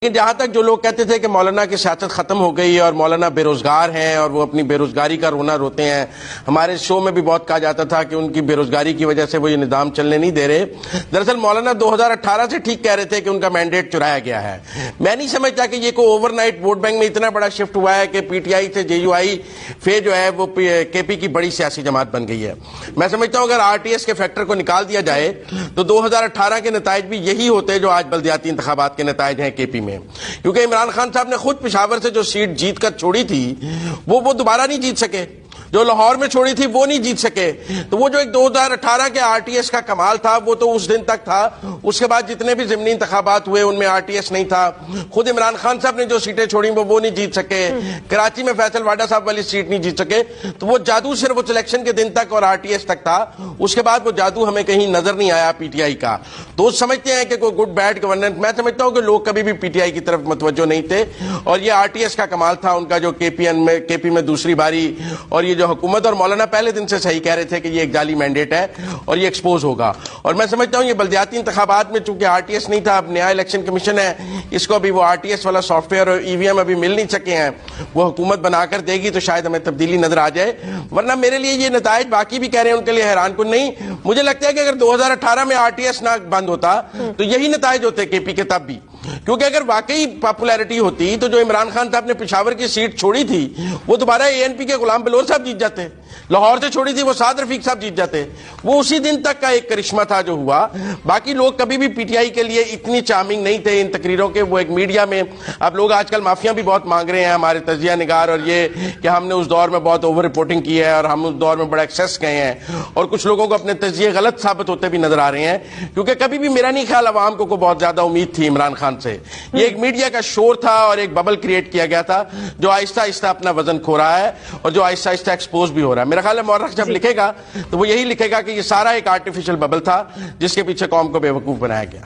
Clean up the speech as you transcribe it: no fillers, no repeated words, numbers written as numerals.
لیکن جہاں تک جو لوگ کہتے تھے کہ مولانا کی سیاست ختم ہو گئی ہے اور مولانا بے روزگار ہیں اور وہ اپنی بے روزگاری کا رونا روتے ہیں، ہمارے شو میں بھی بہت کہا جاتا تھا کہ ان کی بے روزگاری کی وجہ سے وہ یہ نظام چلنے نہیں دے رہے۔ دراصل مولانا 2018 سے ٹھیک کہہ رہے تھے کہ ان کا مینڈیٹ چرایا گیا ہے۔ میں نہیں سمجھتا کہ یہ کوئی اوور نائٹ ووٹ بینک میں اتنا بڑا شفٹ ہوا ہے کہ پی ٹی آئی سے جے یو آئی فے جو ہے وہ کے پی کی بڑی سیاسی جماعت بن گئی ہے۔ میں سمجھتا ہوں اگر آر ٹی ایس کے فیکٹر کو نکال دیا جائے تو 2018 کے نتائج بھی یہی ہوتے جو آج بلدیاتی انتخابات کے نتائج ہیں کے پی میں، کیونکہ عمران خان صاحب نے خود پشاور سے جو سیٹ جیت کر چھوڑی تھی وہ دوبارہ نہیں جیت سکے، جو لاہور میں چھوڑی تھی وہ نہیں جیت سکے۔ تو وہ جو ایک 2018 کے آر ٹی ایس کا کمال تھا وہ تو اس دن تک تھا، اس کے بعد جتنے بھی ضمنی انتخابات ہوئے ان میں آر ٹی ایس نہیں تھا۔ خود عمران خان صاحب نے جو سیٹیں چھوڑی وہ نہیں جیت سکے، کراچی میں فیصل واڈا صاحب والی سیٹ نہیں جیت سکے۔ تو وہ جادو صرف اس الیکشن کے دن تک اور آر ٹی ایس تک تھا، اس کے بعد وہ جادو ہمیں کہیں نظر نہیں آیا پی ٹی آئی کا۔ تو سمجھتے ہیں کہ کوئی گڈ بیڈ گورننس، میں سمجھتا ہوں کہ لوگ کبھی بھی پی ٹی آئی کی طرف متوجہ نہیں تھے، اور یہ آر ٹی ایس کا کمال تھا ان کا جو کے پی میں دوسری باری، اور یہ جو حکومت اور مولانا پہلے دن سے صحیح کہہ رہے تھے کہ یہ ایک جعلی مینڈیٹ ہے اور یہ ایکسپوز ہوگا۔ اور میں سمجھتا ہوں یہ بلدیاتی انتخابات میں چونکہ آر ٹی ایس نہیں تھا، اب نیا الیکشن کمیشن ہے، اس کو ابھی وہ آر ٹی ایس والا سافٹ ویئر اور ای وی ایم ابھی مل نہیں سکے ہیں، وہ حکومت بنا کر دے گی تو شاید ہمیں تبدیلی نظر آ جائے۔ ورنہ میرے لیے یہ نتائج باقی بھی کہہ رہے ہیں ان کے لیے حیران کن نہیں۔ مجھے لگتا ہے کہ اگر 2018 میں آر ٹی ایس نہ بند ہوتا تو یہی نتائج ہوتے کے پی کے تب بھی، کیونکہ اگر واقعی پاپولیرٹی ہوتی تو جو عمران خان صاحب نے پشاور کی سیٹ چھوڑی تھی وہ دوبارہ اے این پی کے غلام بلور صاحب جیت جاتے، لاہور سے چھوڑی تھی وہ سعد رفیق صاحب جیت جاتے۔ وہ اسی دن تک کا ایک کرشمہ تھا جو ہوا۔ باقی لوگ کبھی بھی پی ٹی آئی کے لیے اتنی چارمنگ نہیں تھے ان تقریروں کے، وہ ایک میڈیا میں اب لوگ آج کل معافیاں بھی بہت مانگ رہے ہیں ہمارے تجزیہ نگار، اور یہ کہ ہم نے اس دور میں بہت اوور رپورٹنگ کی ہے اور ہم اس دور میں بڑا ایکسیس گئے ہیں، اور کچھ لوگوں کو اپنے تجزیے غلط ثابت ہوتے بھی نظر آ رہے ہیں، کیونکہ کبھی بھی میرا نہیں خیال عوام کو بہت زیادہ امید تھی عمران خان سے۔ یہ ایک میڈیا کا شور تھا اور ایک ببل کریٹ کیا گیا تھا جو آہستہ آہستہ اپنا وزن کھو رہا ہے اور جو آہستہ آہستہ ایکسپوز بھی ہو رہا ہے۔ میرا خیال ہے مورخ جب لکھے گا تو وہ یہی لکھے گا کہ یہ سارا ایک آرٹیفیشل ببل تھا جس کے پیچھے قوم کو بے وقوف بنایا گیا۔